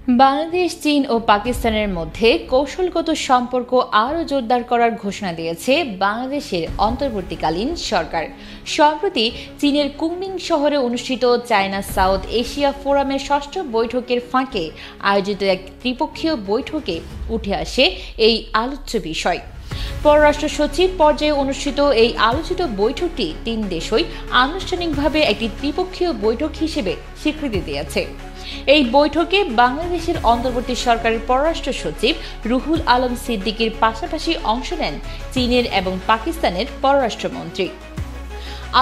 বাংলাদেশ, চীন ও পাকিস্তানের মধ্যে কৌশলগত সম্পর্ক আরও জোরদার করার ঘোষণা দিয়েছে বাংলাদেশের অন্তর্বর্তীকালীন সরকার। সম্প্রতি চীনের কুনমিং শহরে অনুষ্ঠিত চায়না সাউথ এশিয়া ফোরামের ষষ্ঠ বৈঠকের ফাঁকে আয়োজিত এক ত্রিপক্ষীয় বৈঠকে উঠে আসে এই আলোচ্য বিষয়। পররাষ্ট্র সচিব পর্যায়ে অনুষ্ঠিত এই আলোচিত বৈঠকটি তিন দেশই আনুষ্ঠানিকভাবে একটি ত্রিপক্ষীয় বৈঠক হিসেবে স্বীকৃতি দিয়েছে। এই বৈঠকে বাংলাদেশের অন্তর্বর্তী সরকারের পররাষ্ট্র সচিব রুহুল আলম সিদ্দিকীর পাশাপাশি অংশ নেন চীনের এবং পাকিস্তানের পররাষ্ট্রমন্ত্রী।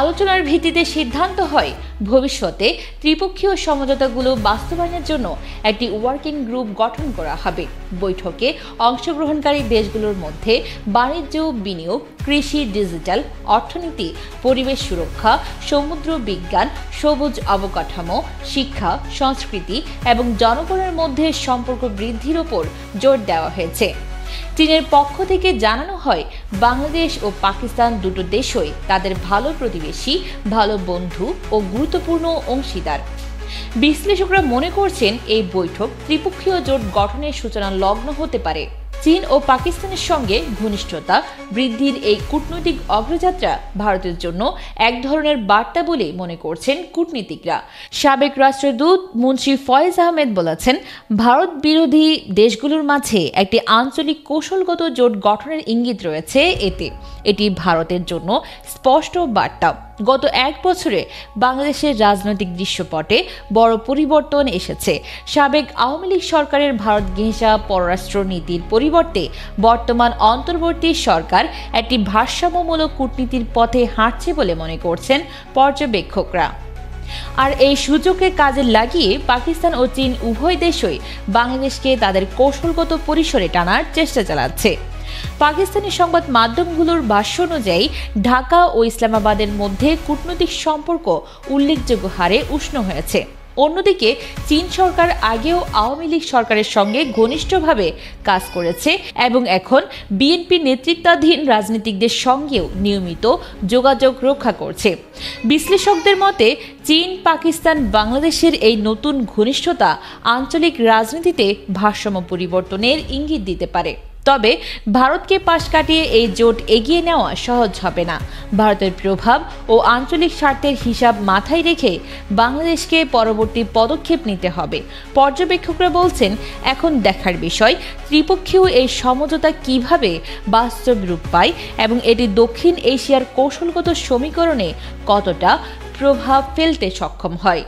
আলোচনার ভিত্তিতে সিদ্ধান্ত হয় ভবিষ্যতে ত্রিপক্ষীয় সমঝোতাগুলো বাস্তবায়নের জন্য একটি ওয়ার্কিং গ্রুপ গঠন করা হবে। বৈঠকে অংশগ্রহণকারী দেশগুলোর মধ্যে বাণিজ্য, বিনিয়োগ, কৃষি, ডিজিটাল অর্থনীতি, পরিবেশ সুরক্ষা, সমুদ্র বিজ্ঞান, সবুজ অবকাঠামো, শিক্ষা, সংস্কৃতি এবং জনগণের মধ্যে সম্পর্ক বৃদ্ধির ওপর জোর দেওয়া হয়েছে। চীনের পক্ষ থেকে জানানো হয়, বাংলাদেশ ও পাকিস্তান দুটো দেশই তাদের ভালো প্রতিবেশী, ভালো বন্ধু ও গুরুত্বপূর্ণ অংশীদার। বিশ্লেষকরা মনে করছেন এই বৈঠক ত্রিপক্ষীয় জোট গঠনের সূচনা লগ্ন হতে পারে। চীন ও পাকিস্তানের সঙ্গে ঘনিষ্ঠতা বৃদ্ধির এই কূটনৈতিক অগ্রযাত্রা ভারতের জন্য এক ধরনের বার্তা বলে মনে করছেন কূটনীতিকরা। সাবেক রাষ্ট্রদূত মুন্সি ফয়েজ আহমেদ বলেছেন, ভারত বিরোধী দেশগুলোর মাঝে একটি আঞ্চলিক কৌশলগত জোট গঠনের ইঙ্গিত রয়েছে এতে। এটি ভারতের জন্য স্পষ্ট বার্তা। গত এক বছরে বাংলাদেশের রাজনৈতিক দৃশ্যপটে বড় পরিবর্তন এসেছে। সাবেক আওয়ামী লীগ সরকারের ভারত ঘেঁষা পররাষ্ট্র নীতির পরিবর্তে বর্তমান অন্তর্বর্তী সরকার একটি ভারসাম্যমূলক কূটনীতির পথে হাঁটছে বলে মনে করছেন পর্যবেক্ষকরা। আর এই সুযোগকে কাজে লাগিয়ে পাকিস্তান ও চীন উভয় দেশই বাংলাদেশকে তাদের কৌশলগত পরিসরে টানার চেষ্টা চালাচ্ছে। পাকিস্তানি সংবাদ মাধ্যমগুলোর ভাষ্য অনুযায়ী ঢাকা ও ইসলামাবাদের মধ্যে কূটনৈতিক সম্পর্ক উল্লেখযোগ্য হারে উষ্ণ হয়েছে। অন্যদিকে চীন সরকার আগেও আওয়ামী লীগ সরকারের সঙ্গে ঘনিষ্ঠভাবে কাজ করেছে এবং এখন বিএনপি নেতৃত্বাধীন রাজনীতিকদের সঙ্গেও নিয়মিত যোগাযোগ রক্ষা করছে। বিশ্লেষকদের মতে চীন, পাকিস্তান, বাংলাদেশের এই নতুন ঘনিষ্ঠতা আঞ্চলিক রাজনীতিতে ভারসাম্য পরিবর্তনের ইঙ্গিত দিতে পারে। তবে ভারতকে পাশ কাটিয়ে এই জোট এগিয়ে নেওয়া সহজ হবে না। ভারতের প্রভাব ও আঞ্চলিক স্বার্থের হিসাব মাথায় রেখে বাংলাদেশকে পরবর্তী পদক্ষেপ নিতে হবে। পর্যবেক্ষকরা বলছেন, এখন দেখার বিষয় ত্রিপক্ষীয় এই সমঝোতা কিভাবে বাস্তব রূপ পায় এবং এটি দক্ষিণ এশিয়ার কৌশলগত সমীকরণে কতটা প্রভাব ফেলতে সক্ষম হয়।